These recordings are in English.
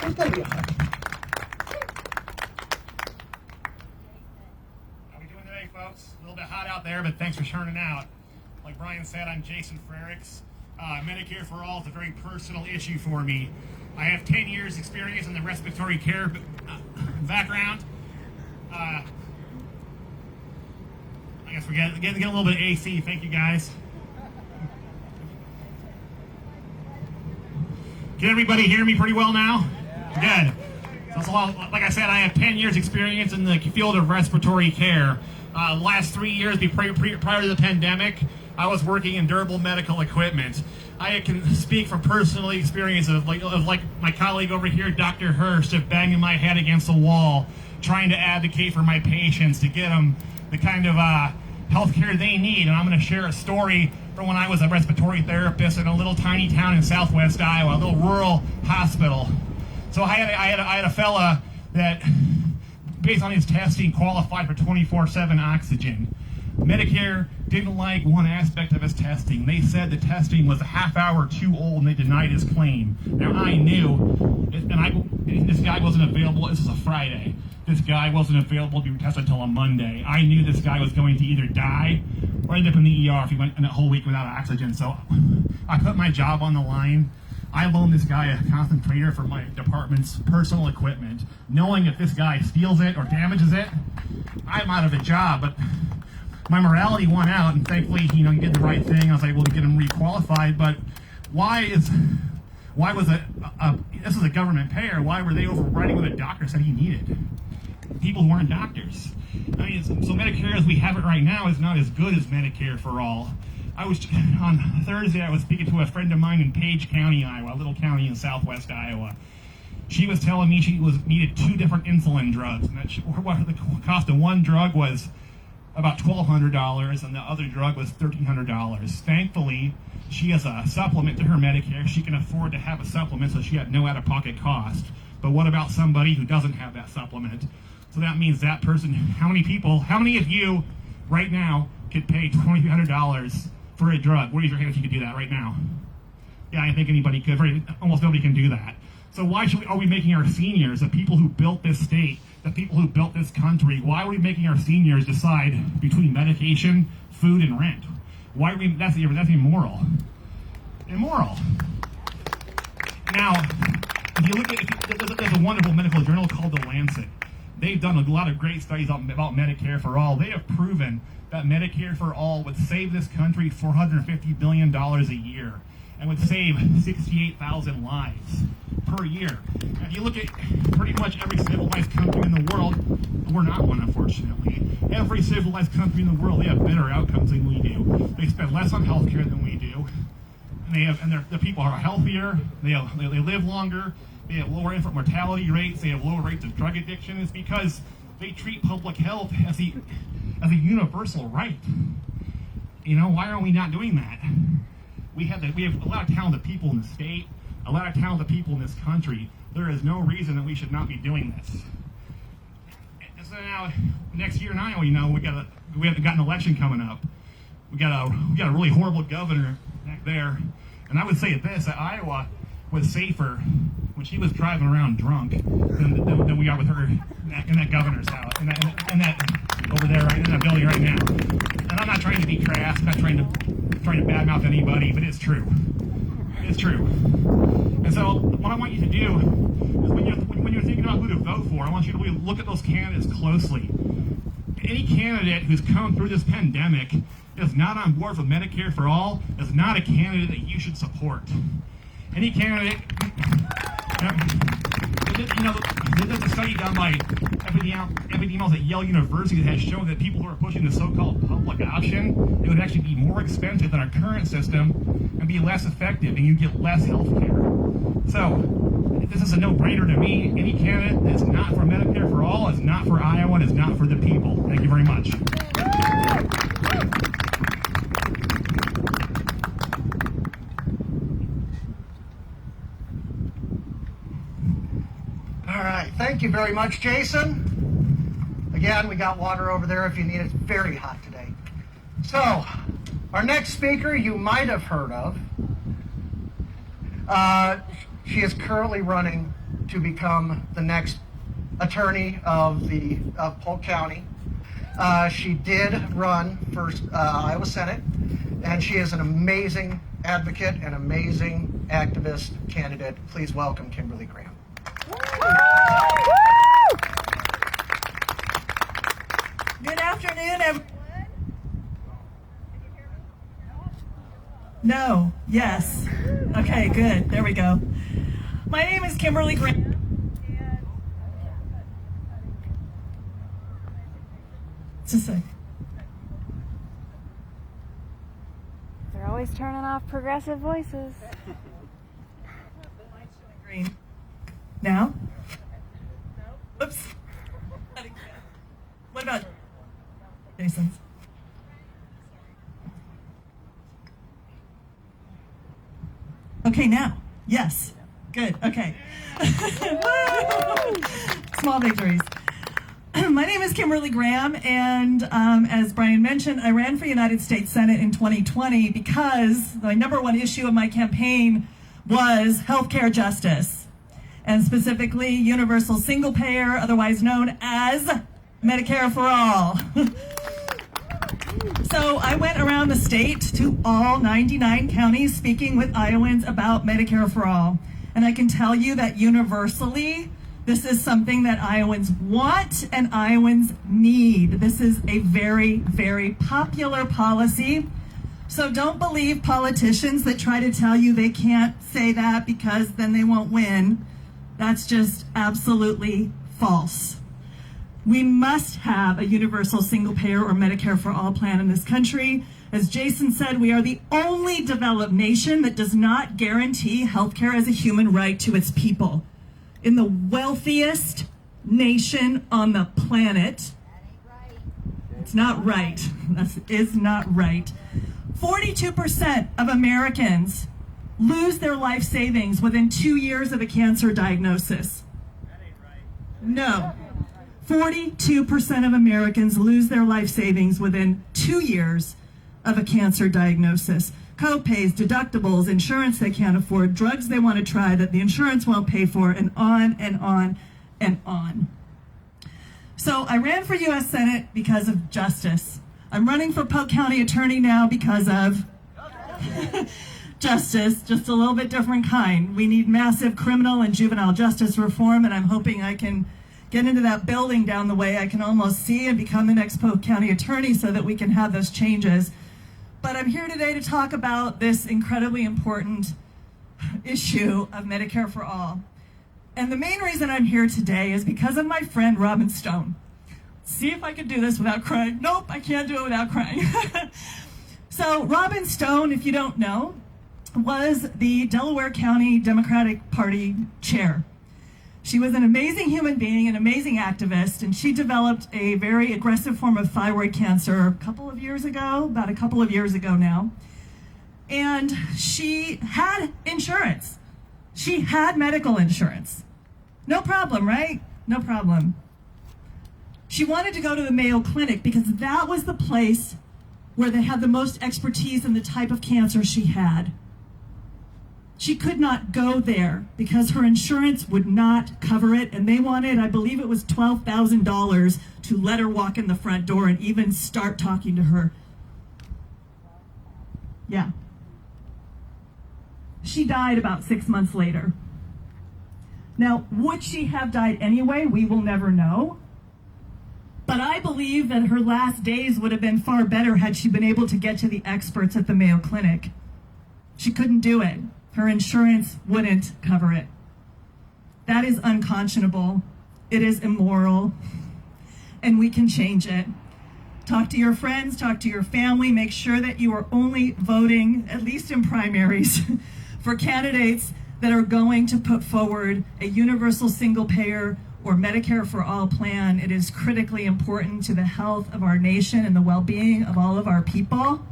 It's going to be hard. How we doing today, folks? A little bit hot out there, but thanks for turning out. Like Brian said, I'm Justyn Frerichs. Medicare for All is a very personal issue for me. I have 10 years experience in the respiratory care background. I guess we're getting a little bit of AC. Thank you, guys. Can everybody hear me pretty well now? Good. So, like I said, I have 10 years experience in the field of respiratory care. The last 3 years prior to the pandemic, I was working in durable medical equipment. I can speak from personal experience of like my colleague over here, Dr. Hurst, of banging my head against the wall, trying to advocate for my patients to get them the kind of health care they need. And I'm going to share a story from when I was a respiratory therapist in a little tiny town in southwest Iowa, a little rural hospital. So I had a fella that, based on his testing, qualified for 24/7 oxygen. Medicare didn't like one aspect of his testing. They said the testing was a half hour too old and they denied his claim. Now I knew, and this guy wasn't available. This is a Friday. This guy wasn't available to be tested until a Monday. I knew this guy was going to either die or end up in the ER if he went in a whole week without oxygen. So I put my job on the line. I loaned this guy a concentrator for my department's personal equipment, knowing if this guy steals it or damages it, I'm out of a job. But my morality won out, and thankfully, he did the right thing. I was able to get him requalified. But why was this is a government payer? Why were they overriding what a doctor said he needed? People who aren't doctors. I mean, so Medicare as we have it right now is not as good as Medicare for All. On Thursday, I was speaking to a friend of mine in Page County, Iowa, a little county in southwest Iowa. She was telling me she needed 2 different insulin drugs, and what the cost of one drug was about $1,200, and the other drug was $1,300. Thankfully, she has a supplement to her Medicare. She can afford to have a supplement, so she had no out-of-pocket cost. But what about somebody who doesn't have that supplement? So that means that person, how many of you right now could pay $2,300 for a drug? Raise your hand if you could do that right now. Yeah, I think anybody could. Almost nobody can do that. So why are we making our seniors, the people who built this state, the people who built this country, why are we making our seniors decide between medication, food, and rent? Why are we? That's immoral. Immoral. Now, if you look at, there's a wonderful medical journal called The Lancet. They've done a lot of great studies about Medicare for All. They have proven that Medicare for All would save this country $450 billion a year and would save 68,000 lives per year. And if you look at pretty much every civilized country in the world, we're not one, unfortunately. Every civilized country in the world, they have better outcomes than we do. They spend less on healthcare than we do. And the people are healthier. They live longer. They have lower infant mortality rates. They have lower rates of drug addiction. It's because they treat public health as a universal right. Why are we not doing that? We have a lot of talented people in the state, a lot of talented people in this country. There is no reason that we should not be doing this. And so now, next year in Iowa, we haven't got an election coming up. We got a really horrible governor back there, and I would say this: that Iowa was safer when she was driving around drunk than we are with her in that governor's house, in that over there, right in that building right now. And I'm not trying to be crass, I'm not trying to badmouth anybody, but it's true. It's true. And so what I want you to do is when you're thinking about who to vote for, I want you to really look at those candidates closely. Any candidate who's come through this pandemic is not on board with Medicare for All is not a candidate that you should support. Any candidate, there's a study done by epidemiologists at Yale University that has shown that people who are pushing the so-called public option, it would actually be more expensive than our current system and be less effective, and you get less health care. So, this is a no-brainer to me. Any candidate that's not for Medicare for All is not for Iowa and is not for the people. Thank you very much. All right, thank you very much, Jason. Again, we got water over there if you need it. It's very hot today. So, our next speaker you might have heard of. She is currently running to become the next attorney of Polk County. She did run for Iowa Senate, and she is an amazing advocate and amazing activist candidate. Please welcome Kimberly Graham. Good afternoon, everyone. No, yes. Okay, good. There we go. My name is Kimberly Graham. Just a sec. They're always turning off progressive voices. Green. Now? Oops. What about Jason's? Okay, now. Yes. Good. Okay. Small victories. My name is Kimberly Graham, and as Brian mentioned, I ran for United States Senate in 2020 because the number one issue of my campaign was healthcare justice, and specifically universal single payer, otherwise known as Medicare For All. So I went around the state to all 99 counties speaking with Iowans about Medicare For All. And I can tell you that universally, this is something that Iowans want and Iowans need. This is a very, very popular policy. So don't believe politicians that try to tell you they can't say that because then they won't win. That's just absolutely false. We must have a universal single payer or Medicare for All plan in this country. As Justyn said, we are the only developed nation that does not guarantee healthcare as a human right to its people. In the wealthiest nation on the planet, it's not right. That is not right. 42% of Americans lose their life savings within 2 years of a cancer diagnosis. No. 42% of Americans lose their life savings within 2 years of a cancer diagnosis. Co-pays, deductibles, insurance they can't afford, drugs they want to try that the insurance won't pay for, and on and on and on. So I ran for U.S. Senate because of justice. I'm running for Polk County Attorney now because of justice, just a little bit different kind. We need massive criminal and juvenile justice reform, and I'm hoping I can get into that building down the way I can almost see and become the next Polk County Attorney so that we can have those changes. But I'm here today to talk about this incredibly important issue of Medicare for All. And the main reason I'm here today is because of my friend Robin Stone. See if I can do this without crying. Nope, I can't do it without crying. So Robin Stone, if you don't know, was the Delaware County Democratic Party chair. She was an amazing human being, an amazing activist, and she developed a very aggressive form of thyroid cancer about a couple of years ago now. And she had insurance. She had medical insurance. No problem, right? No problem. She wanted to go to the Mayo Clinic because that was the place where they had the most expertise in the type of cancer she had. She could not go there because her insurance would not cover it, and they wanted, I believe it was $12,000 to let her walk in the front door and even start talking to her. Yeah. She died about 6 months later. Now, would she have died anyway? We will never know. But I believe that her last days would have been far better had she been able to get to the experts at the Mayo Clinic. She couldn't do it. Her insurance wouldn't cover it. That is unconscionable. It is immoral. And we can change it. Talk to your friends, talk to your family, make sure that you are only voting, at least in primaries, for candidates that are going to put forward a universal single payer or Medicare for All plan. It is critically important to the health of our nation and the well-being of all of our people.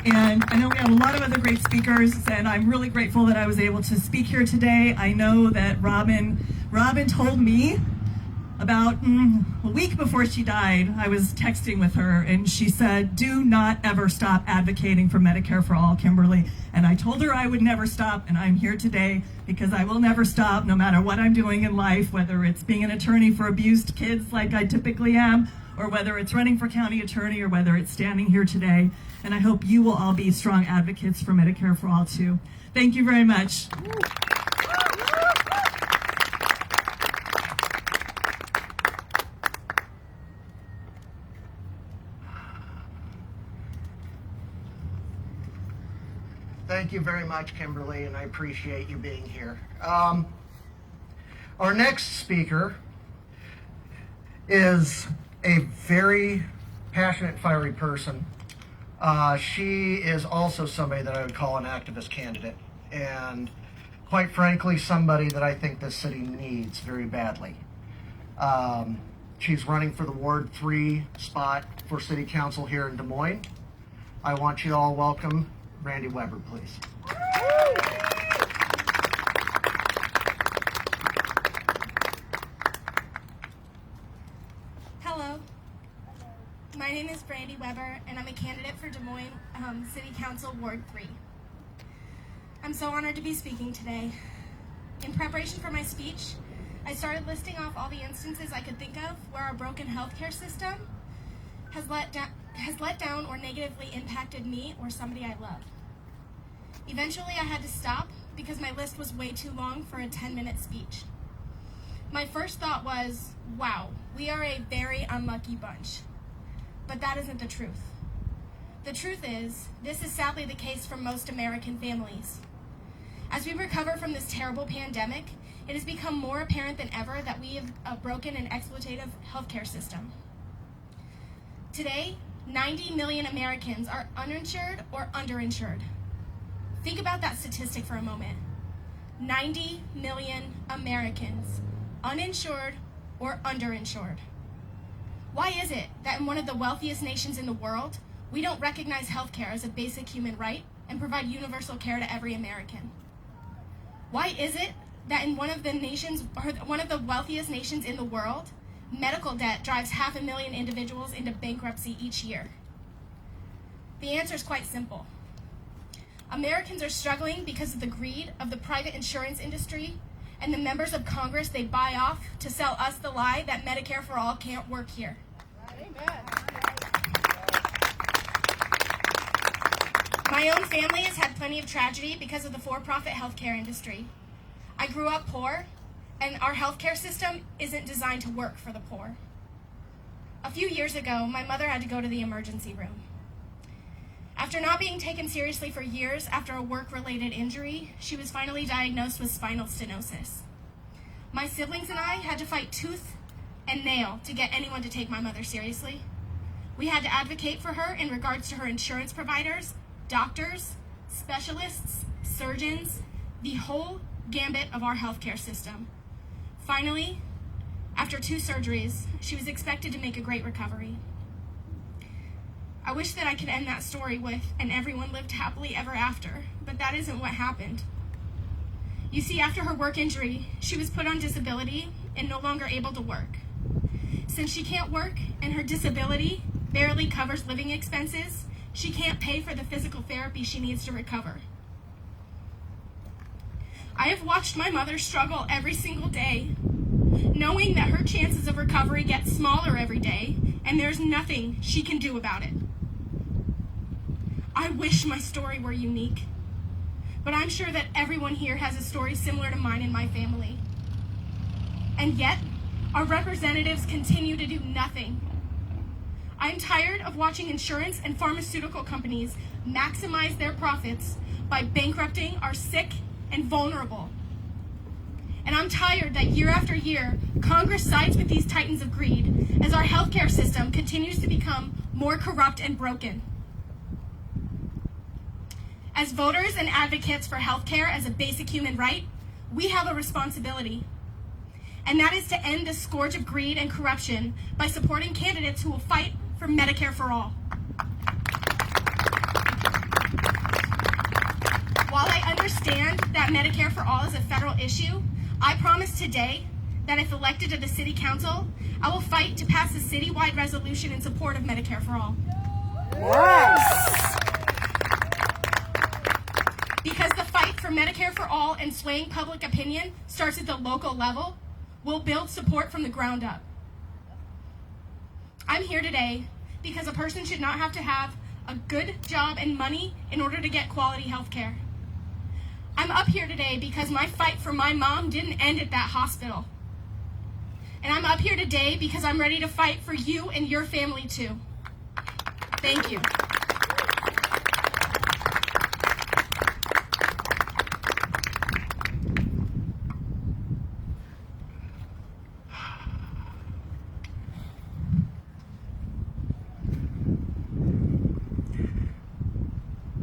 And I know we have a lot of other great speakers, and I'm really grateful that I was able to speak here today. I know that Robin told me About a week before she died, I was texting with her, and she said, "Do not ever stop advocating for Medicare for All, Kimberly." And I told her I would never stop, and I'm here today because I will never stop no matter what I'm doing in life, whether it's being an attorney for abused kids like I typically am, or whether it's running for county attorney, or whether it's standing here today. And I hope you will all be strong advocates for Medicare for All, too. Thank you very much. Thank you very much, Kimberly, and I appreciate you being here. Our next speaker is a very passionate, fiery person. She is also somebody that I would call an activist candidate, and quite frankly, somebody that I think this city needs very badly. She's running for the Ward 3 spot for City Council here in Des Moines. I want you to all welcome Brandi Weber, please. Hello. My name is Brandi Weber, and I'm a candidate for Des Moines City Council Ward 3. I'm so honored to be speaking today. In preparation for my speech, I started listing off all the instances I could think of where our broken healthcare system has let down or negatively impacted me or somebody I love. Eventually, I had to stop because my list was way too long for a 10-minute speech. My first thought was, wow, we are a very unlucky bunch. But that isn't the truth. The truth is, this is sadly the case for most American families. As we recover from this terrible pandemic, it has become more apparent than ever that we have a broken and exploitative healthcare system. Today, 90 million Americans are uninsured or underinsured. Think about that statistic for a moment. 90 million Americans, uninsured or underinsured. Why is it that in one of the wealthiest nations in the world, we don't recognize healthcare as a basic human right and provide universal care to every American? Why is it that in one of the wealthiest nations in the world, medical debt drives 500,000 individuals into bankruptcy each year? The answer is quite simple. Americans are struggling because of the greed of the private insurance industry and the members of Congress they buy off to sell us the lie that Medicare for All can't work here. Amen. My own family has had plenty of tragedy because of the for-profit healthcare industry. I grew up poor, and our healthcare system isn't designed to work for the poor. A few years ago, my mother had to go to the emergency room. After not being taken seriously for years after a work-related injury, she was finally diagnosed with spinal stenosis. My siblings and I had to fight tooth and nail to get anyone to take my mother seriously. We had to advocate for her in regards to her insurance providers, doctors, specialists, surgeons, the whole gambit of our healthcare system. Finally, after 2 surgeries, she was expected to make a great recovery. I wish that I could end that story with, and everyone lived happily ever after, but that isn't what happened. You see, after her work injury, she was put on disability and no longer able to work. Since she can't work and her disability barely covers living expenses, she can't pay for the physical therapy she needs to recover. I have watched my mother struggle every single day, knowing that her chances of recovery get smaller every day, and there's nothing she can do about it. I wish my story were unique, but I'm sure that everyone here has a story similar to mine and my family. And yet, our representatives continue to do nothing. I'm tired of watching insurance and pharmaceutical companies maximize their profits by bankrupting our sick and vulnerable. And I'm tired that year after year, Congress sides with these titans of greed as our healthcare system continues to become more corrupt and broken. As voters and advocates for healthcare as a basic human right, we have a responsibility. And that is to end the scourge of greed and corruption by supporting candidates who will fight for Medicare for All. While I understand that Medicare for All is a federal issue, I promise today that if elected to the City Council, I will fight to pass a citywide resolution in support of Medicare for All. Yes. Because the fight for Medicare for All and swaying public opinion starts at the local level, we'll build support from the ground up. I'm here today because a person should not have to have a good job and money in order to get quality health care. I'm up here today because my fight for my mom didn't end at that hospital. And I'm up here today because I'm ready to fight for you and your family too. Thank you.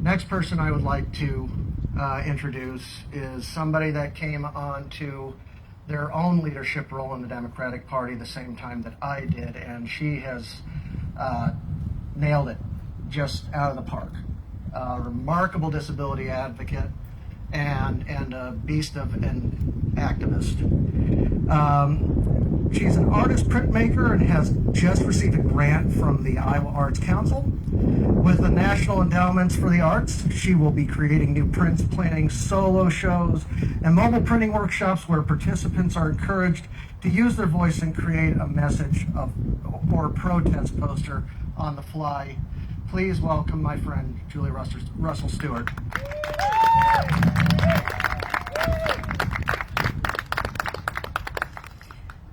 Next person I would like to introduce is somebody that came on to their own leadership role in the Democratic Party the same time that I did, and she has nailed it just out of the park. Remarkable disability advocate and a beast of an activist. She's an artist printmaker and has just received a grant from the Iowa Arts Council. With the National Endowments for the Arts, she will be creating new prints, planning solo shows, and mobile printing workshops where participants are encouraged to use their voice and create a message or protest poster on the fly. Please welcome my friend, Julie Russell-Steuart.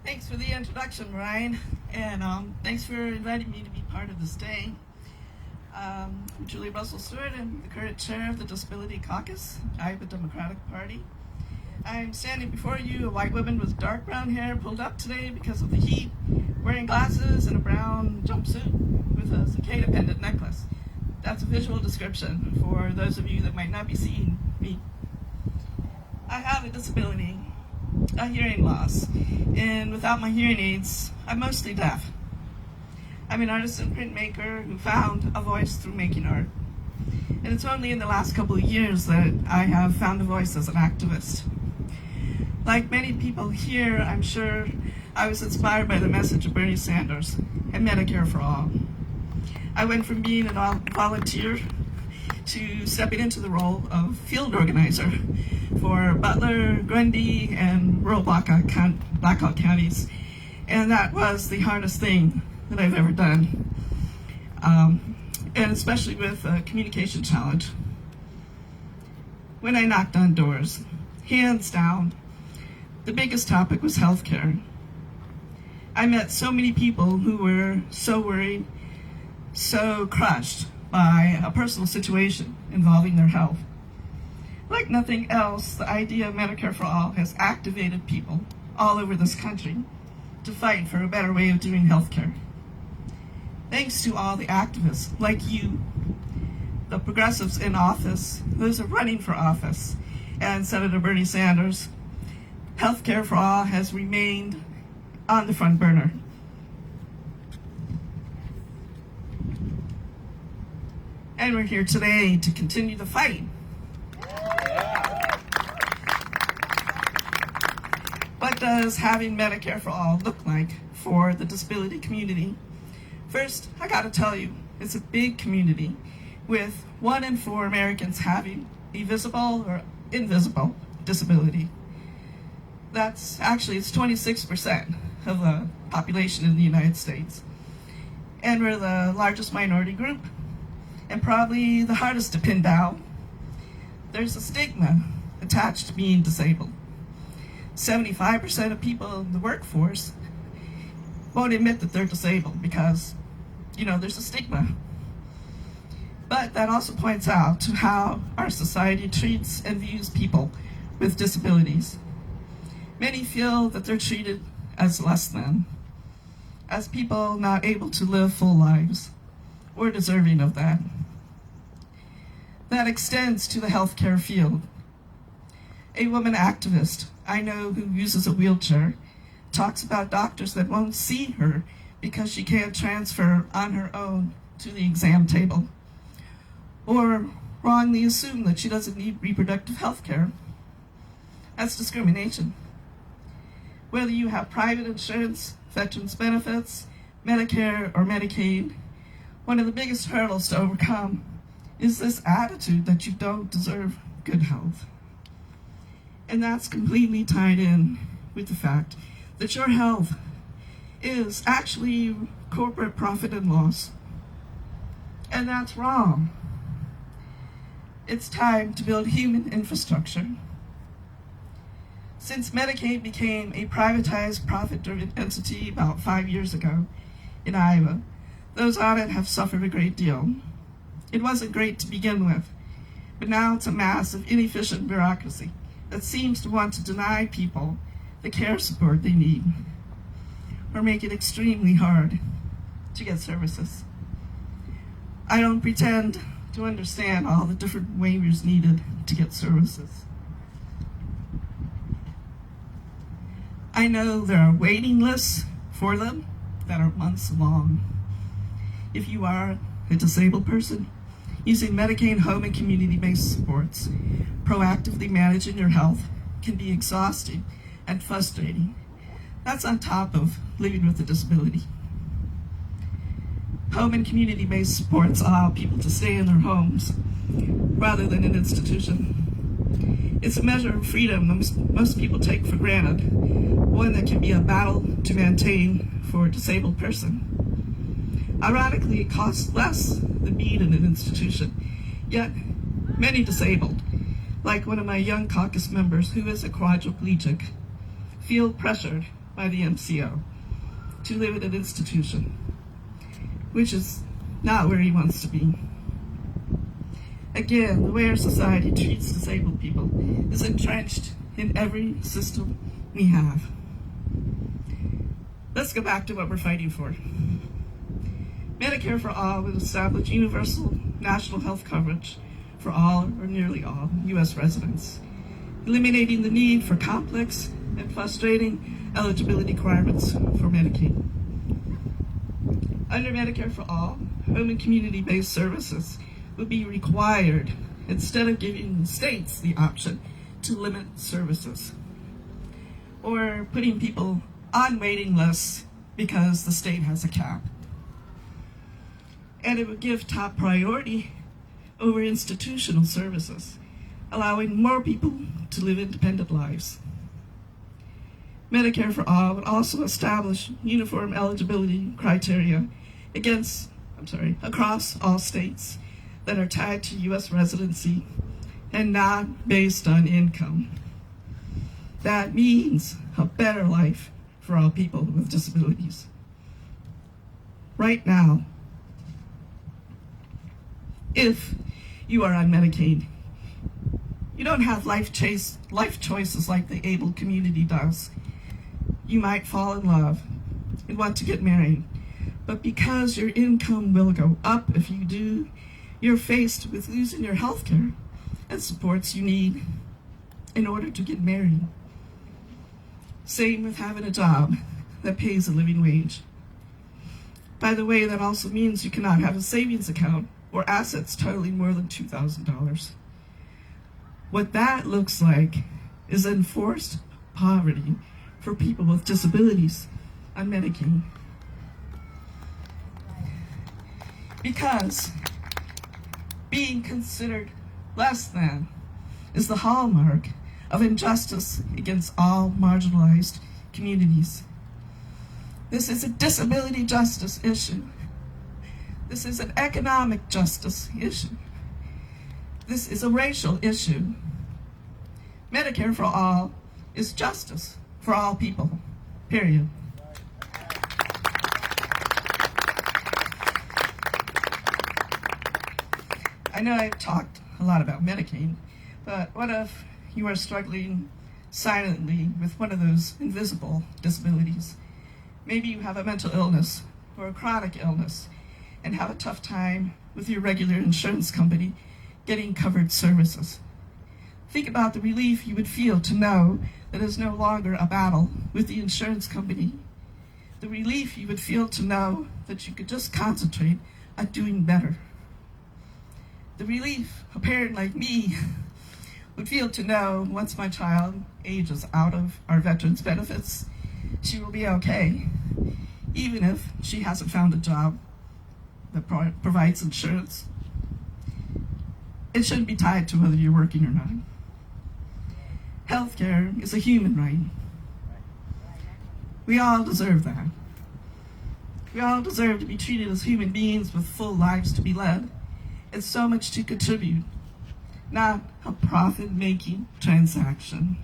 Thanks for the introduction, Ryan, and thanks for inviting me to be part of this day. I'm Julie Russell-Steuart. I'm the current chair of the Disability Caucus, Iowa Democratic Party. I'm standing before you, a white woman with dark brown hair pulled up today because of the heat, wearing glasses and a brown jumpsuit with a cicada pendant necklace. That's a visual description for those of you that might not be seeing me. I have a disability, a hearing loss, and without my hearing aids, I'm mostly deaf. I'm an artist and printmaker who found a voice through making art. And it's only in the last couple of years that I have found a voice as an activist. Like many people here, I'm sure I was inspired by the message of Bernie Sanders and Medicare for All. I went from being a volunteer to stepping into the role of field organizer for Butler, Grundy, and rural Blackhawk counties. And that was the hardest thing that I've ever done, and especially with a communication challenge. When I knocked on doors, hands down, the biggest topic was healthcare. I met so many people who were so worried, so crushed by a personal situation involving their health. Like nothing else, the idea of Medicare for All has activated people all over this country to fight for a better way of doing healthcare. Thanks to all the activists like you, the progressives in office, those are running for office, and Senator Bernie Sanders, healthcare for all has remained on the front burner. And we're here today to continue the fight. What does having Medicare for All look like for the disability community? First, I gotta tell you, it's a big community with 1 in 4 Americans having a visible or invisible disability. It's 26% of the population in the United States. And we're the largest minority group and probably the hardest to pin down. There's a stigma attached to being disabled. 75% of people in the workforce won't admit that they're disabled because, there's a stigma. But that also points out to how our society treats and views people with disabilities. Many feel that they're treated as less than, as people not able to live full lives or deserving of that. That extends to the healthcare field. A woman activist I know who uses a wheelchair talks about doctors that won't see her because she can't transfer on her own to the exam table, or wrongly assume that she doesn't need reproductive health care. That's discrimination. Whether you have private insurance, veterans benefits, Medicare, or Medicaid, one of the biggest hurdles to overcome is this attitude that you don't deserve good health. And that's completely tied in with the fact that your health is actually corporate profit and loss. And that's wrong. It's time to build human infrastructure. Since Medicaid became a privatized, profit-driven entity about 5 years ago in Iowa, those on it have suffered a great deal. It wasn't great to begin with, but now it's a mass of inefficient bureaucracy that seems to want to deny people the care support they need, or make it extremely hard to get services. I don't pretend to understand all the different waivers needed to get services. I know there are waiting lists for them that are months long. If you are a disabled person, using Medicaid home and community-based supports, proactively managing your health can be exhausting and frustrating. That's on top of living with a disability. Home and community-based supports allow people to stay in their homes rather than an institution. It's a measure of freedom most people take for granted, one that can be a battle to maintain for a disabled person. Ironically, it costs less than being in an institution, yet many disabled, like one of my young caucus members who is a quadriplegic, feel pressured by the MCO to live in an institution, which is not where he wants to be. Again, the way our society treats disabled people is entrenched in every system we have. Let's go back to what we're fighting for. Medicare for All would establish universal national health coverage for all or nearly all U.S. residents, eliminating the need for complex and frustrating eligibility requirements for Medicaid. Under Medicare for All, home and community-based services would be required instead of giving states the option to limit services or putting people on waiting lists because the state has a cap. And it would give top priority over institutional services, allowing more people to live independent lives. Medicare for All would also establish uniform eligibility criteria across all states that are tied to U.S. residency and not based on income. That means a better life for all people with disabilities. Right now, if you are on Medicaid, you don't have life choices like the able community does. You might fall in love and want to get married, but because your income will go up if you do, you're faced with losing your health care and supports you need in order to get married. Same with having a job that pays a living wage. By the way, that also means you cannot have a savings account or assets totaling more than $2,000. What that looks like is enforced poverty for people with disabilities on Medicaid. Because being considered less than is the hallmark of injustice against all marginalized communities. This is a disability justice issue. This is an economic justice issue. This is a racial issue. Medicare for All is justice for all people, period. I know I've talked a lot about Medicaid, but what if you are struggling silently with one of those invisible disabilities? Maybe you have a mental illness or a chronic illness and have a tough time with your regular insurance company getting covered services. Think about the relief you would feel to know that it's no longer a battle with the insurance company. The relief you would feel to know that you could just concentrate on doing better. The relief a parent like me would feel to know once my child ages out of our veterans benefits she will be okay, even if she hasn't found a job that provides insurance. It shouldn't be tied to whether you're working or not. Healthcare is a human right. We all deserve that. We all deserve to be treated as human beings with full lives to be led and so much to contribute, not a profit-making transaction.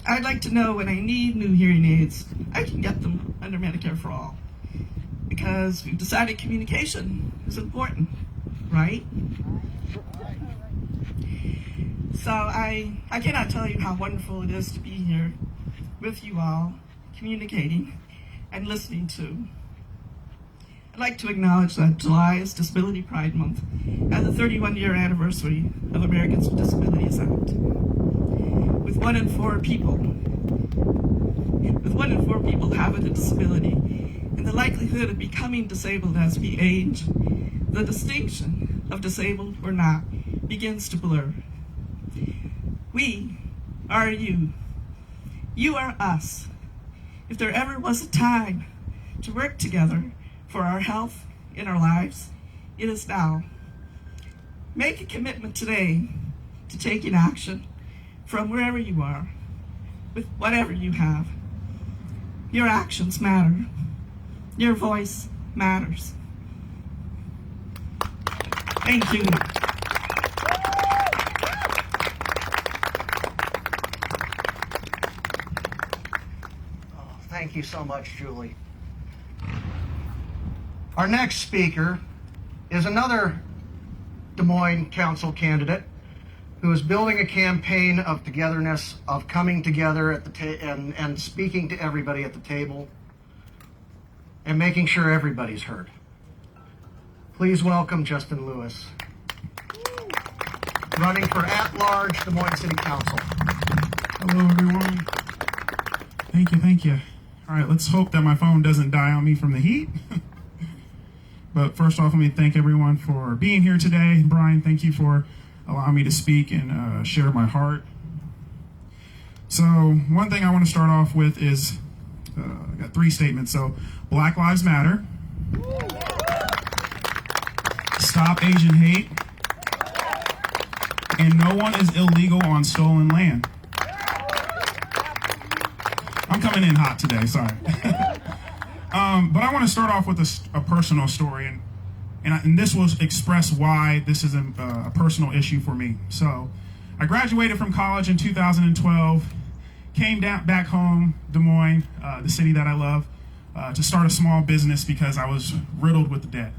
I'd like to know when I need new hearing aids, I can get them under Medicare For All, because we've decided communication is important, right? So I cannot tell you how wonderful it is to be here with you all, communicating and listening to. I'd like to acknowledge that July is Disability Pride Month and the 31-year anniversary of Americans with Disabilities Act. With one in four people having a disability and the likelihood of becoming disabled as we age, the distinction of disabled or not begins to blur. We are you. You are us. If there ever was a time to work together for our health in our lives, it is now. Make a commitment today to taking action from wherever you are, with whatever you have. Your actions matter. Your voice matters. Thank you. Thank you so much, Julie. Our next speaker is another Des Moines Council candidate who is building a campaign of togetherness, of coming together at the and speaking to everybody at the table and making sure everybody's heard. Please welcome Justyn Lewis, running for at-large Des Moines City Council. Hello, everyone. Thank you. All right, let's hope that my phone doesn't die on me from the heat. But first off, let me thank everyone for being here today. Brian, thank you for allowing me to speak and share my heart. So one thing I want to start off with is, I got 3 statements. So Black Lives Matter, Stop Asian Hate, and no one is illegal on stolen land. I'm coming in hot today, sorry. But I want to start off with a personal story, and this will express why this is a personal issue for me. So I graduated from college in 2012, came back home, Des Moines, the city that I love, to start a small business because I was riddled with debt.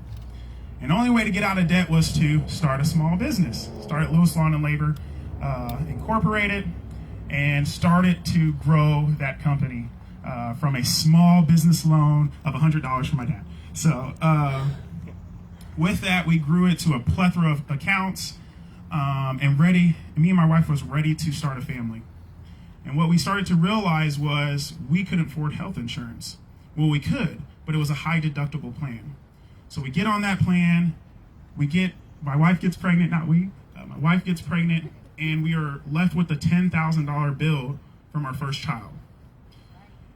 And the only way to get out of debt was to start a small business. Started Lewis Lawn and Labor Incorporated, and started to grow that company from a small business loan of $100 from my dad. So with that, we grew it to a plethora of accounts, and me and my wife was ready to start a family. And what we started to realize was we couldn't afford health insurance. Well, we could, but it was a high deductible plan. So we get on that plan, my wife gets pregnant, my wife gets pregnant, and we are left with a $10,000 bill from our first child.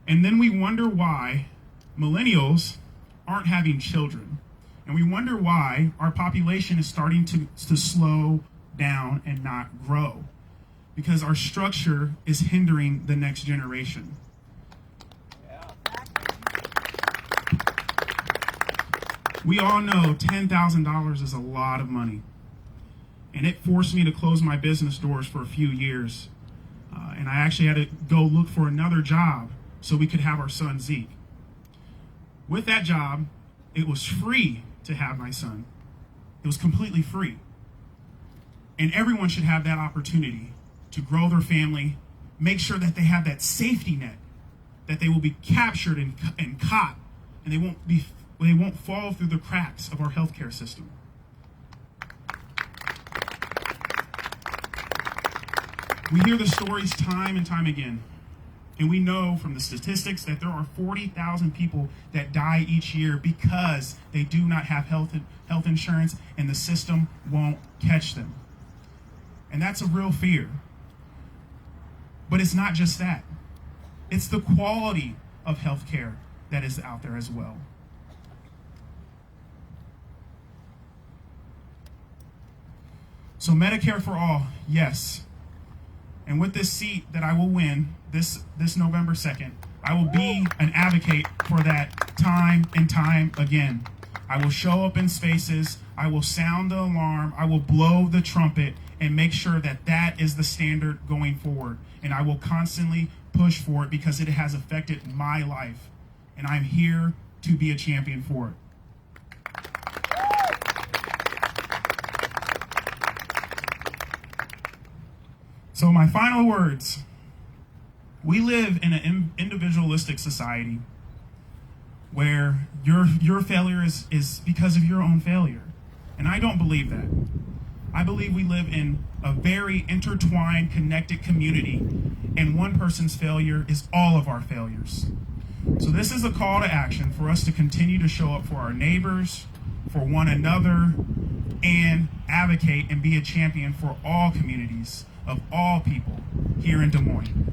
And then we wonder why millennials aren't having children. And we wonder why our population is starting to slow down and not grow. Because our structure is hindering the next generation. We all know $10,000 is a lot of money. And it forced me to close my business doors for a few years. And I actually had to go look for another job so we could have our son, Zeke. With that job, it was free to have my son. It was completely free. And everyone should have that opportunity to grow their family, make sure that they have that safety net, that they will be captured and caught, and they won't fall through the cracks of our healthcare system. We hear the stories time and time again, and we know from the statistics that there are 40,000 people that die each year because they do not have health insurance and the system won't catch them. And that's a real fear. But it's not just that. It's the quality of health care that is out there as well. So Medicare for All, yes. And with this seat that I will win this November 2nd, I will be an advocate for that time and time again. I will show up in spaces, I will sound the alarm, I will blow the trumpet and make sure that that is the standard going forward. And I will constantly push for it because it has affected my life. And I'm here to be a champion for it. So my final words. We live in an individualistic society where your failure is because of your own failure. And I don't believe that. I believe we live in a very intertwined, connected community, and one person's failure is all of our failures. So this is a call to action for us to continue to show up for our neighbors, for one another, and advocate and be a champion for all communities of all people here in Des Moines.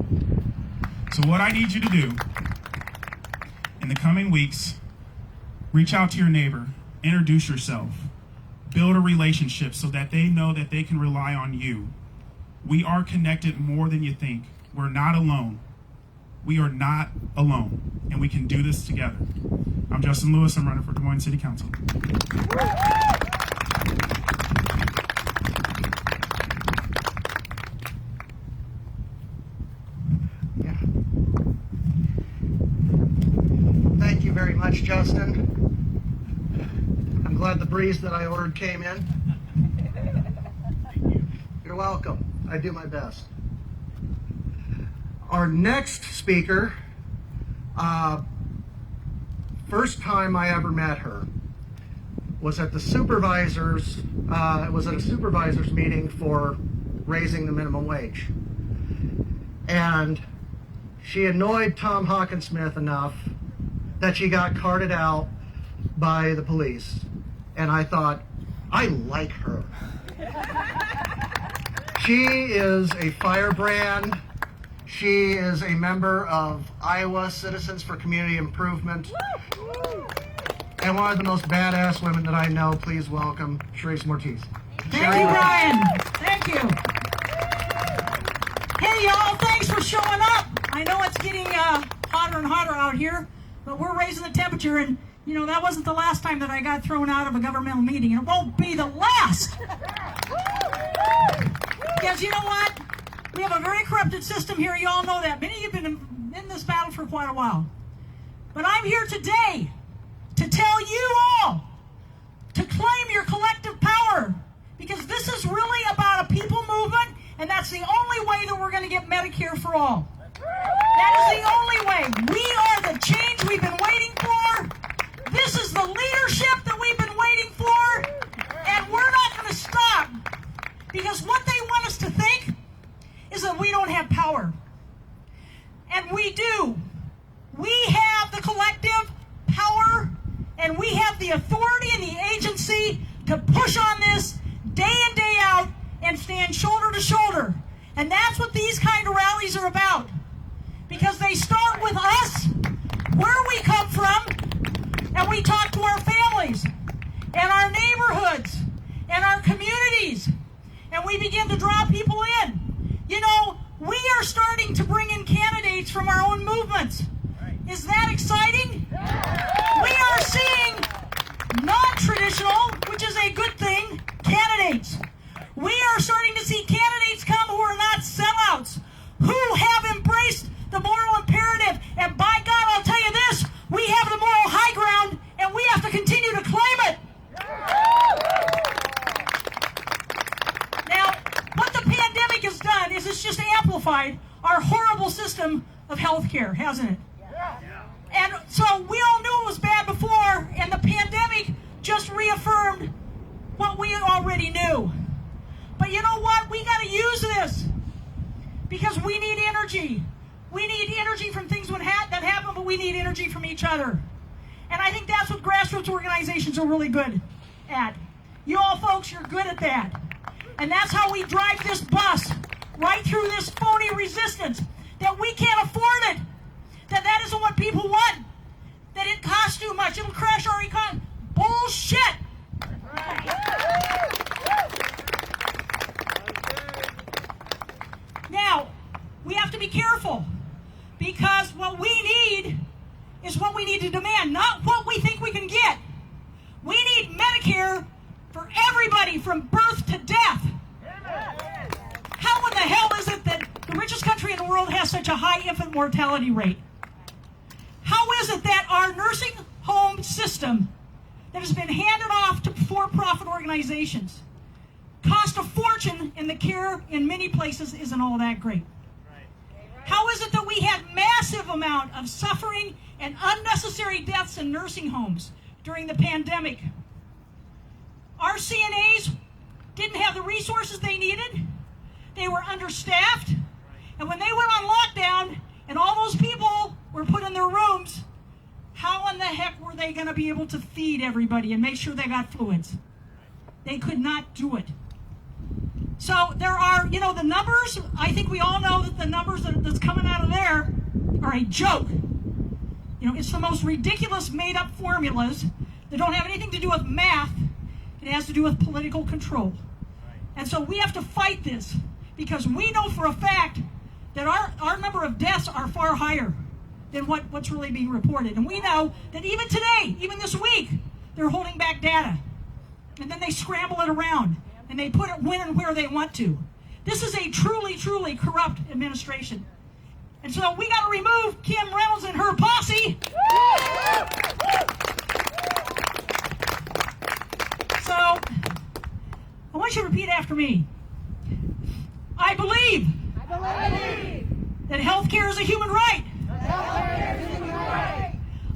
So what I need you to do in the coming weeks, reach out to your neighbor, introduce yourself, build a relationship so that they know that they can rely on you. We are connected more than you think. We're not alone. We are not alone, and we can do this together. I'm Justyn Lewis. I'm running for Des Moines City Council. Yeah. Thank you very much, Justyn. I'm glad the breeze that I ordered came in. You're welcome. I do my best. Our next speaker, first time I ever met her was at the supervisors. It was at a supervisors meeting for raising the minimum wage, and she annoyed Tom Hawkinsmith enough that she got carted out by the police. And I thought, I like her. She is a firebrand. She is a member of Iowa Citizens for Community Improvement. And one of the most badass women that I know. Please welcome Cherie Mortice. Thank you, Brian. Thank you. Hey, y'all, thanks for showing up. I know it's getting hotter and hotter out here, but we're raising the temperature, and you know, that wasn't the last time that I got thrown out of a governmental meeting, and it won't be the last. Because you know what? We have a very corrupted system here. You all know that. Many of you have been in this battle for quite a while. But I'm here today to tell you all to claim your collective power, because this is really about a people movement, and that's the only way that we're going to get Medicare for all. That is the only way. We are the change we've been waiting for. This is the leadership that we've been waiting for, and we're not going to stop, because what they want us to think is that we don't have power. And we do. We have the collective power, and we have the authority and the agency to push on this day in, day out, and stand shoulder to shoulder. And that's what these kind of rallies are about. Because they start with us, where we come from, and we talk to our families, and our neighborhoods, and our communities, and we begin to draw people in. You know, we are starting to bring in candidates from our own movements. Is that exciting? We are seeing non-traditional, which is a good thing, candidates. We are starting to see candidates come who are not sellouts, who have embraced the moral imperative. And by God, I'll tell you this, we have the moral high ground, and we have to continue to claim it. Now, what the pandemic has done is it's just amplified our horrible system of health care, hasn't it? And so we all knew it was bad before, and the pandemic just reaffirmed what we already knew. But you know what? We got to use this, because we need energy. We need energy from things that happen, but we need energy from each other. And I think that's what grassroots organizations are really good at. You all folks, you're good at that. And that's how we drive this bus right through this phony resistance, that we can't afford it, that isn't what people want, that it costs too much, it'll crash our economy. Bullshit! Now, we have to be careful, because what we need is what we need to demand, not what we think we can get. We need Medicare for everybody from birth to death. How in the hell is it that the richest country in the world has such a high infant mortality rate? How is it that our nursing home system that has been handed off to for-profit organizations cost a fortune, and the care in many places isn't all that great? How is it that we had massive amount of suffering and unnecessary deaths in nursing homes during the pandemic? Our CNAs didn't have the resources they needed. They were understaffed. And when they went on lockdown and all those people were put in their rooms, how in the heck were they going to be able to feed everybody and make sure they got fluids? They could not do it. So there are, the numbers, I think we all know that the numbers that's coming out of there are a joke. It's the most ridiculous made-up formulas that don't have anything to do with math. It has to do with political control. And so we have to fight this, because we know for a fact that our number of deaths are far higher than what's really being reported. And we know that even today, even this week, they're holding back data. And then they scramble it around, and they put it when and where they want to. This is a truly, truly corrupt administration. And so we got to remove Kim Reynolds and her posse. So I want you to repeat after me. I believe that health care is a human right.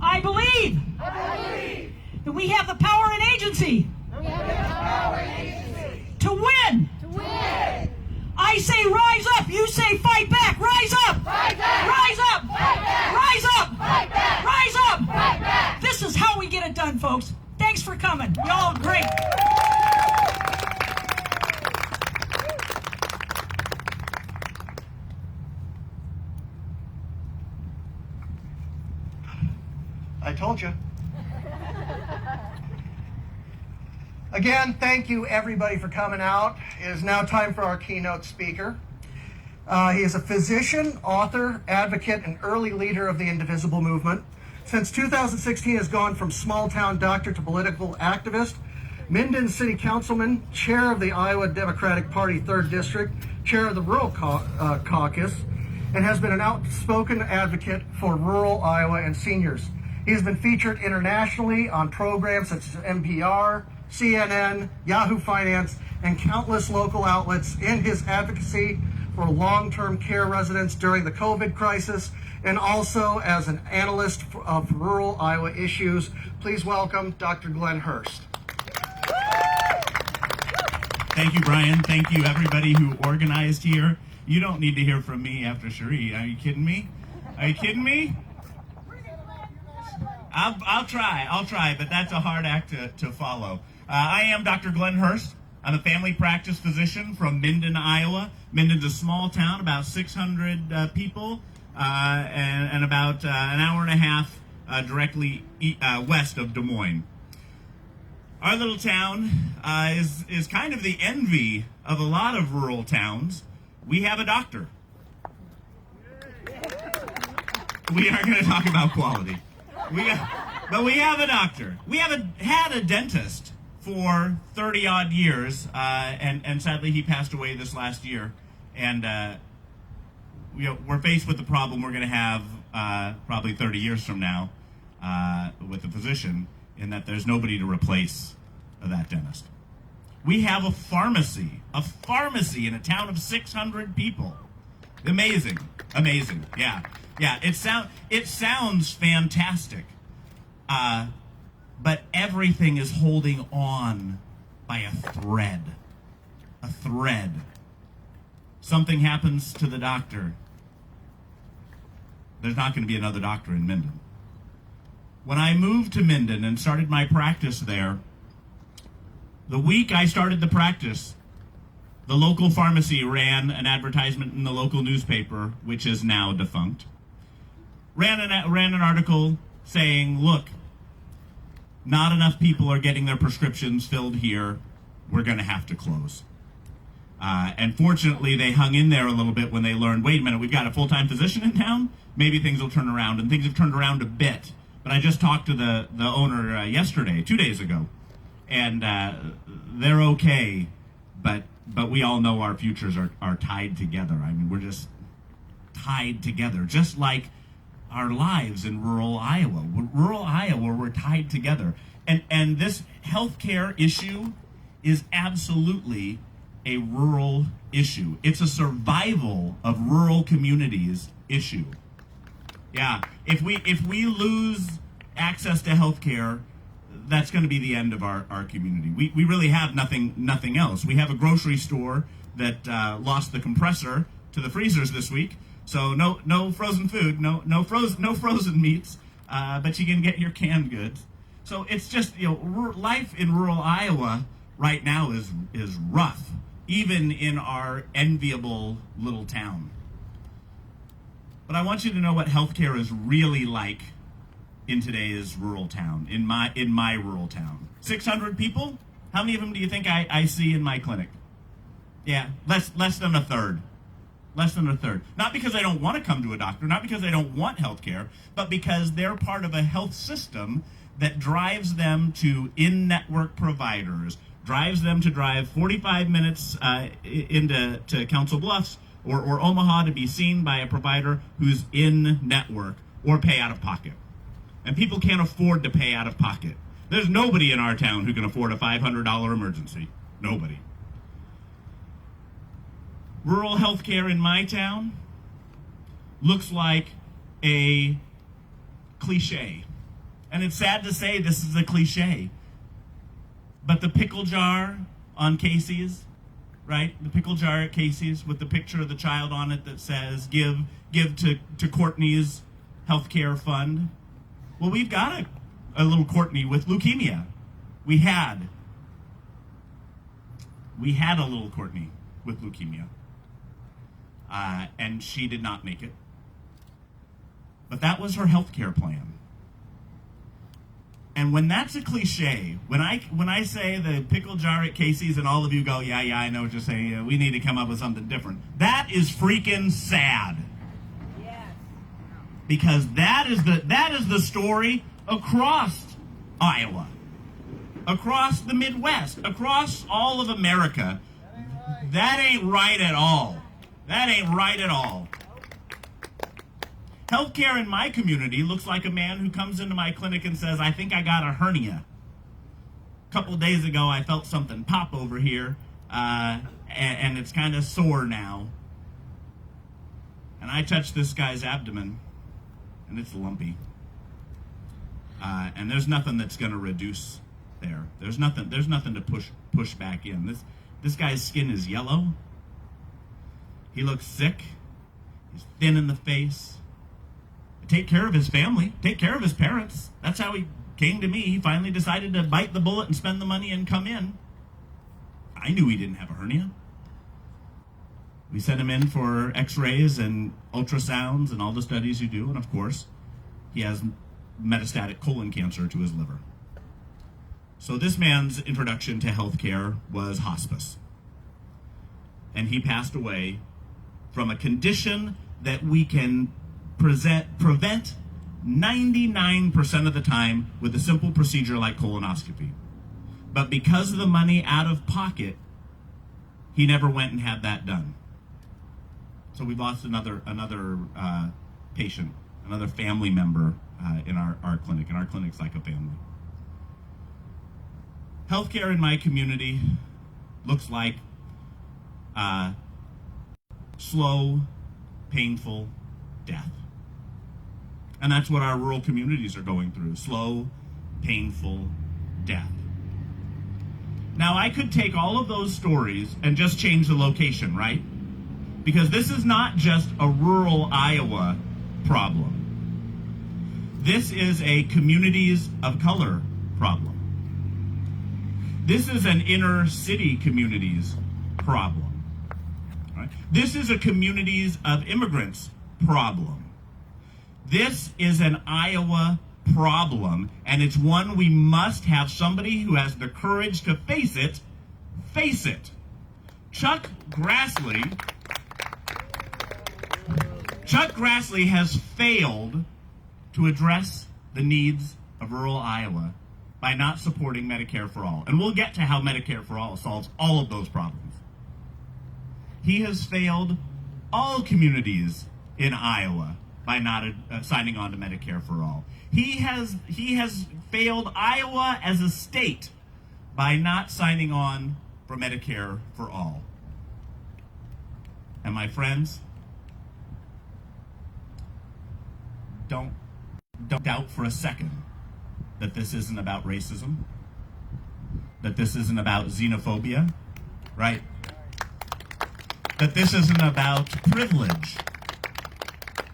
I believe that we have the power and agency to win. I say rise up. You say fight back. Rise up. Rise up. Rise up. Rise up. This is how we get it done, folks. Thanks for coming. Y'all are great. I told you. Again, thank you everybody for coming out. It is now time for our keynote speaker. He is a physician, author, advocate, and early leader of the Indivisible movement. Since 2016, has gone from small-town doctor to political activist, Minden City Councilman, chair of the Iowa Democratic Party 3rd District, chair of the Rural Caucus, and has been an outspoken advocate for rural Iowa and seniors. He has been featured internationally on programs such as NPR, CNN, Yahoo Finance, and countless local outlets in his advocacy for long-term care residents during the COVID crisis, and also as an analyst of rural Iowa issues. Please welcome Dr. Glenn Hurst. Thank you, Brian. Thank you, everybody who organized here. You don't need to hear from me after Cherie. Are you kidding me? Are you kidding me? I'll try, but that's a hard act to follow. I am Dr. Glenn Hurst. I'm a family practice physician from Minden, Iowa. Minden's a small town, about 600 people, and about an hour and a half directly west of Des Moines. Our little town is kind of the envy of a lot of rural towns. We have a doctor. We aren't going to talk about quality. But we have a doctor. We haven't had a dentist for 30-odd years, and sadly he passed away this last year. And we're faced with the problem we're going to have probably 30 years from now with the physician, in that there's nobody to replace that dentist. We have a pharmacy in a town of 600 people. Amazing, yeah. It sounds fantastic, but everything is holding on by a thread. Something happens to the doctor. There's not going to be another doctor in Minden. When I moved to Minden and started my practice there, the week I started the practice, The local pharmacy ran an advertisement in the local newspaper, which is now defunct. Ran an article saying, look, not enough people are getting their prescriptions filled here. We're going to have to close. And fortunately, they hung in there a little bit when they learned, wait a minute, we've got a full-time physician in town? Maybe things will turn around, and things have turned around a bit. But I just talked to the owner yesterday, 2 days ago, and they're okay, but we all know our futures are tied together. I mean, we're just tied together, just like our lives in rural Iowa. Rural Iowa, we're tied together. And this healthcare issue is absolutely a rural issue. It's a survival of rural communities issue. Yeah, if we lose access to healthcare, that's going to be the end of our community. We really have nothing else. We have a grocery store that lost the compressor to the freezers this week, so no frozen food, no frozen meats, but you can get your canned goods. So it's just, life in rural Iowa right now is rough, even in our enviable little town. But I want you to know what healthcare is really like in today's rural town, in my rural town. 600 people? How many of them do you think I see in my clinic? Yeah, less than a third. Less than a third. Not because I don't want to come to a doctor, not because I don't want healthcare, but because they're part of a health system that drives them to in-network providers, drives them to drive 45 minutes into Council Bluffs or Omaha to be seen by a provider who's in-network or pay out of pocket. And people can't afford to pay out of pocket. There's nobody in our town who can afford a $500 emergency. Nobody. Rural healthcare in my town looks like a cliche. And it's sad to say this is a cliche. But the pickle jar on Casey's, right? The pickle jar at Casey's with the picture of the child on it that says, give to Courtney's healthcare fund. Well, we've got a little Courtney with leukemia. We had a little Courtney with leukemia. And she did not make it. But that was her healthcare plan. And when that's a cliche, when I say the pickle jar at Casey's and all of you go, yeah, I know what you're saying, we need to come up with something different. That is freaking sad. Yes. Because that is the story across Iowa, across the Midwest, across all of America. That ain't right at all. That ain't right at all. Healthcare in my community looks like a man who comes into my clinic and says, I think I got a hernia. A couple of days ago, I felt something pop over here, and it's kind of sore now. And I touched this guy's abdomen, and it's lumpy. And there's nothing that's going to reduce there. There's nothing to push back in. This guy's skin is yellow. He looks sick. He's thin in the face. Take care of his family, take care of his parents. That's how he came to me. He finally decided to bite the bullet and spend the money and come in. I knew he didn't have a hernia. We sent him in for x-rays and ultrasounds and all the studies you do, and of course, he has metastatic colon cancer to his liver. So this man's introduction to healthcare was hospice. And he passed away from a condition that we can prevent 99% of the time with a simple procedure like colonoscopy. But because of the money out of pocket, he never went and had that done. So we've lost another patient, another family member in our clinic, and our clinic's like a family. Healthcare in my community looks like slow, painful death. And that's what our rural communities are going through, slow, painful death. Now, I could take all of those stories and just change the location, right? Because this is not just a rural Iowa problem. This is a communities of color problem. This is an inner city communities problem. Right? This is a communities of immigrants problem. This is an Iowa problem, and it's one we must have somebody who has the courage to face it. Chuck Grassley has failed to address the needs of rural Iowa by not supporting Medicare for All. And we'll get to how Medicare for All solves all of those problems. He has failed all communities in Iowa by not signing on to Medicare for All. He has failed Iowa as a state by not signing on for Medicare for All. And my friends, don't doubt for a second that this isn't about racism, that this isn't about xenophobia, right? That this isn't about privilege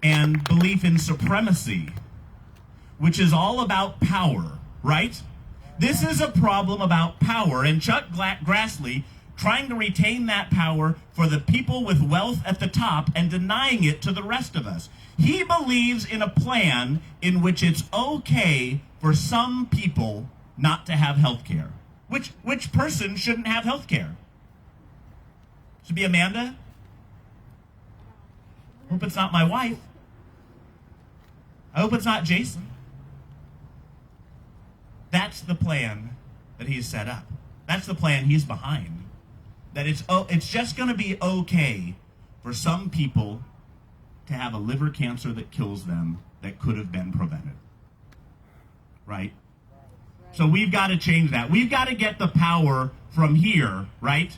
and belief in supremacy, which is all about power, right? This is a problem about power, and Chuck Grassley trying to retain that power for the people with wealth at the top and denying it to the rest of us. He believes in a plan in which it's okay for some people not to have health care. Which person shouldn't have health care? Should it be Amanda? I hope it's not my wife. I hope it's not Jason. That's the plan that he's set up. That's the plan he's behind. That it's just going to be okay for some people to have a liver cancer that kills them that could have been prevented. Right? So we've got to change that. We've got to get the power from here, right,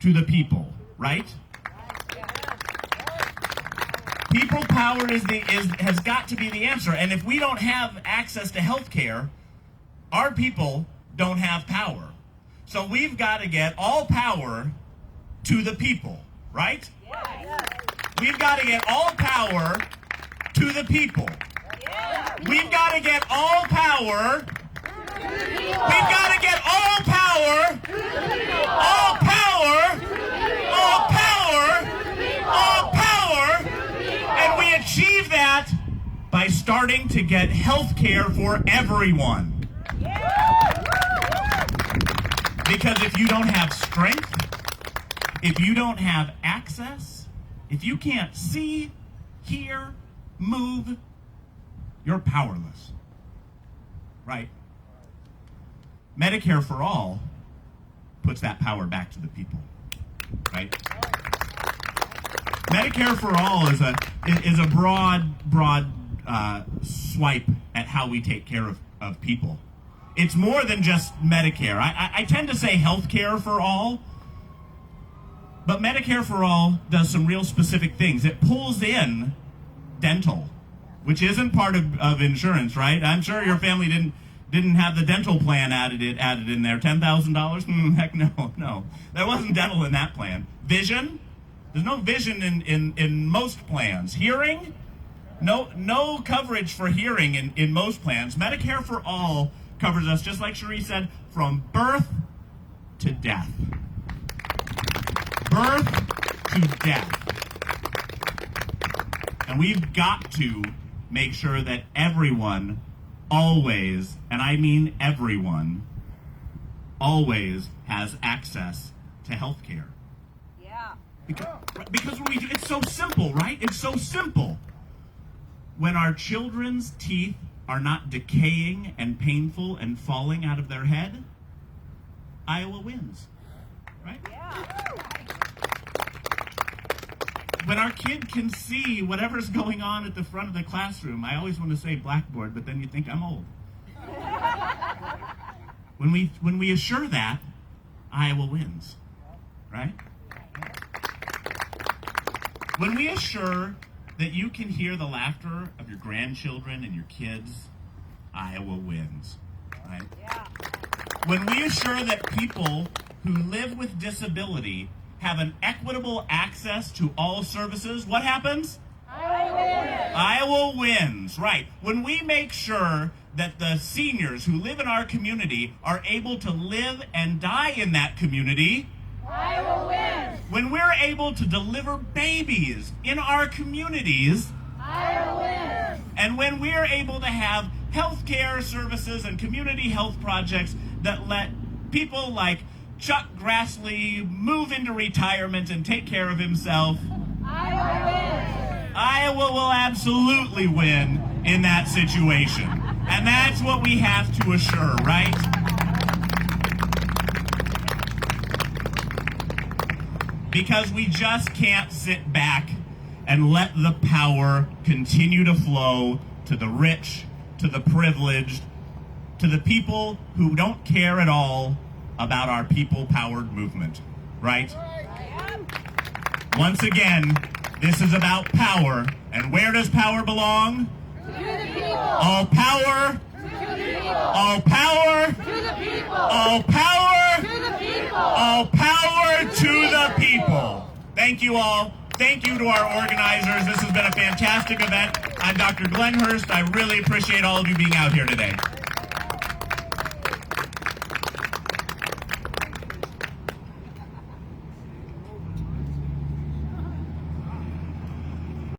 to the people, right? People power has got to be the answer. And if we don't have access to health care, our people don't have power. So we've got to get all power to the people, right? We've got to get all power to the people. We've got to get all power. We've got to get all power. All power. All power. All power. And we achieve that by starting to get health care for everyone. Because if you don't have strength, if you don't have access, if you can't see, hear, move, you're powerless. Right? Medicare for All puts that power back to the people. Right? Medicare for All is a broad swipe at how we take care of people. It's more than just Medicare. I tend to say health care for all, but Medicare for All does some real specific things. It pulls in dental, which isn't part of insurance, right? I'm sure your family didn't have the dental plan added in there. $10,000? Heck no. There wasn't dental in that plan. Vision? There's no vision in most plans. Hearing? No coverage for hearing in most plans. Medicare for All covers us, just like Cherie said, from birth to death. Birth to death. And we've got to make sure that everyone always, and I mean everyone, always has access to health care. Yeah. Because it's so simple, right? It's so simple. When our children's teeth are not decaying and painful and falling out of their head, Iowa wins, right? Yeah. When our kid can see whatever's going on at the front of the classroom, I always want to say blackboard, but then you think I'm old. When we assure that, Iowa wins, right? When we assure that you can hear the laughter of your grandchildren and your kids, Iowa wins, right? Yeah. When we assure that people who live with disability have an equitable access to all services, what happens? Iowa wins. Iowa wins, right. When we make sure that the seniors who live in our community are able to live and die in that community, Iowa wins. when we're able to deliver babies in our communities, and when we're able to have healthcare services and community health projects that let people like Chuck Grassley move into retirement and take care of himself, Iowa will absolutely win in that situation. And that's what we have to assure, right? Because we just can't sit back and let the power continue to flow to the rich, to the privileged, to the people who don't care at all about our people-powered movement, right? Once again, this is about power, and where does power belong? To the people. All power. To the people. All power. To the people. All power. To the people. All power to the people. Thank you all. Thank you to our organizers. This has been a fantastic event. I'm Dr. Glenn Hurst. I really appreciate all of you being out here today.